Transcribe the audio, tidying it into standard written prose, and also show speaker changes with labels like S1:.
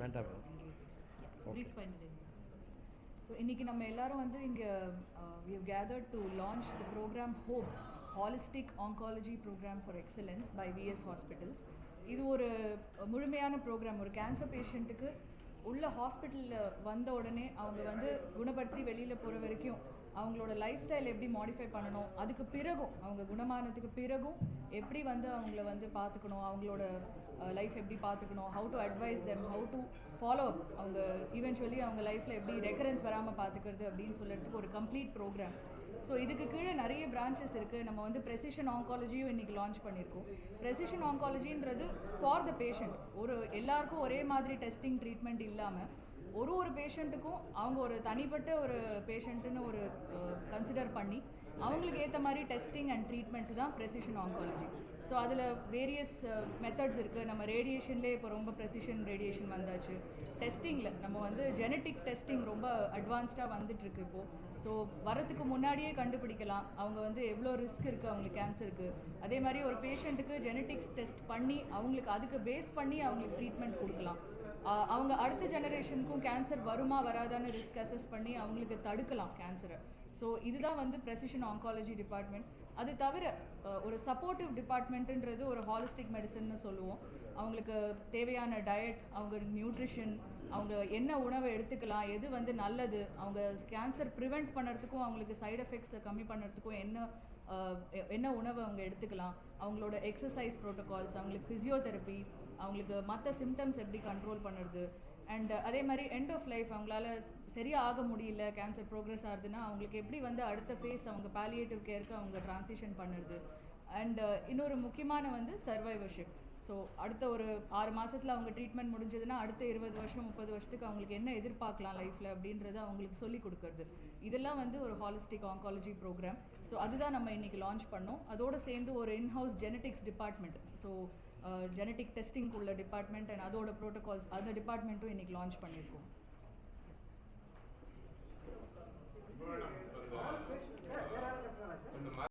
S1: வேண்டாம்.
S2: ப்ரீஃப் பண்ணிடுங்க. ஸோ இன்றைக்கி நம்ம எல்லாரும் வந்து இங்கே we have gathered to launch the program HOPE, Holistic Oncology Program for Excellence by VS Hospitals. இது ஒரு முழுமையான ப்ரோக்ராம். ஒரு கேன்சர் பேஷண்ட்டுக்கு உள்ள ஹாஸ்பிட்டலில் வந்த உடனே அவங்க வந்து குணப்படுத்தி வெளியில் போகிற வரைக்கும் அவங்களோட லைஃப் ஸ்டைல் எப்படி மாடிஃபை பண்ணணும், அதுக்கு பிறகும் அவங்க குணமானதுக்கு பிறகும் எப்படி வந்து அவங்கள வந்து பார்த்துக்கணும், அவங்களோட லைஃப் எப்படி பார்த்துக்கணும், how to advice them, how to follow up, அவங்க ஈவென்ச்சுவலி அவங்க லைஃப்பில் எப்படி ரெக்கரன்ஸ் வராமல் பார்த்துக்கிறது அப்படின்னு சொல்கிறதுக்கு ஒரு கம்ப்ளீட் ப்ரோக்ராம். ஸோ இதுக்கு கீழே நிறைய பிரான்ச்சஸ் இருக்குது. நம்ம வந்து ப்ரெசிஷன் ஆங்காலஜியும் இன்றைக்கி லான்ச் பண்ணியிருக்கோம். ப்ரெசிஷன் ஆங்காலஜின்றது ஃபார் த பேஷண்ட். ஒரு எல்லாருக்கும் ஒரே மாதிரி டெஸ்டிங் ட்ரீட்மெண்ட் இல்லாமல் ஒரு பேஷண்ட்டுக்கும் அவங்க ஒரு தனிப்பட்ட ஒரு பேஷண்ட்டுன்னு ஒரு கன்சிடர் பண்ணி அவங்களுக்கு ஏற்ற மாதிரி டெஸ்டிங் அண்ட் ட்ரீட்மெண்ட் தான் ப்ரெசிஷன் ஆங்காலஜி. ஸோ அதில் வேரியஸ் மெத்தட்ஸ் இருக்குது. நம்ம ரேடியேஷன்லேயே இப்போ ரொம்ப ப்ரெசிஷன் ரேடியேஷன் வந்தாச்சு. டெஸ்டிங்கில் நம்ம வந்து ஜெனட்டிக் டெஸ்டிங் ரொம்ப அட்வான்ஸ்டாக வந்துட்டுருக்கு இப்போது. ஸோ வரத்துக்கு முன்னாடியே கண்டுபிடிக்கலாம் அவங்க வந்து எவ்வளோ ரிஸ்க் இருக்குது அவங்களுக்கு கேன்சருக்கு. அதே மாதிரி ஒரு பேஷண்ட்டுக்கு ஜெனட்டிக்ஸ் டெஸ்ட் பண்ணி அவங்களுக்கு அதுக்கு பேஸ் பண்ணி அவங்களுக்கு ட்ரீட்மெண்ட் கொடுக்கலாம். அவங்க அடுத்த ஜெனரேஷனுக்கும் கேன்சர் வருமா வராதான்னு ரிஸ்க் அசஸ் பண்ணி அவங்களுக்கு தடுக்கலாம் கேன்சரை. ஸோ இதுதான் வந்து ப்ரெசிஷன் ஆங்காலஜி டிபார்ட்மெண்ட். அது தவிர ஒரு சப்போர்ட்டிவ் டிபார்ட்மெண்ட்டுன்றது ஒரு ஹாலிஸ்டிக் மெடிசன்னு சொல்லுவோம். அவங்களுக்கு தேவையான டயட், அவங்க நியூட்ரிஷன், அவங்க என்ன உணவை எடுத்துக்கலாம், எது வந்து நல்லது, அவங்க கேன்சர் ப்ரிவெண்ட் பண்ணுறதுக்கும் அவங்களுக்கு சைட் எஃபெக்ட்ஸை கம்மி பண்ணுறதுக்கும் என்ன உணவை அவங்க எடுத்துக்கலாம், அவங்களோட எக்ஸசைஸ் ப்ரோட்டோகால்ஸ், அவங்களுக்கு ஃபிசியோதெரப்பி, அவங்களுக்கு மற்ற சிம்டம்ஸ் எப்படி கண்ட்ரோல் பண்ணுறது, அண்ட் அதே மாதிரி எண்ட் ஆஃப் லைஃப் அவங்களால சரியாக ஆக முடியல, கேன்சர் ப்ரோக்ரஸ் ஆகுதுன்னா அவங்களுக்கு எப்படி வந்து அடுத்த ஃபேஸ் அவங்க பாலியேட்டிவ் கேருக்கு அவங்க ட்ரான்சிஷன் பண்ணுறது. அண்ட் இன்னொரு முக்கியமான வந்து சர்வைவர்ஷிப். ஸோ அடுத்த ஒரு 6 மாதத்தில் அவங்க ட்ரீட்மெண்ட் முடிஞ்சதுன்னா அடுத்த 20 வருஷம் 30 வருஷத்துக்கு அவங்களுக்கு என்ன எதிர்பார்க்கலாம் லைஃப்பில் அப்படின்றத அவங்களுக்கு சொல்லிக் கொடுக்குறது. இதெல்லாம் வந்து ஒரு ஹாலிஸ்டிக் ஆங்காலஜி ப்ரோக்ராம். ஸோ அதுதான் நம்ம இன்றைக்கி லான்ச் பண்ணோம். அதோடு சேர்ந்து ஒரு in-house genetics department, so genetic testing உள்ள டிபார்ட்மெண்ட் அண்ட் அதோட ப்ரோட்டோகால்ஸ் அந்த டிபார்ட்மெண்ட்டும் இன்றைக்கி லான்ச் பண்ணியிருக்கோம்.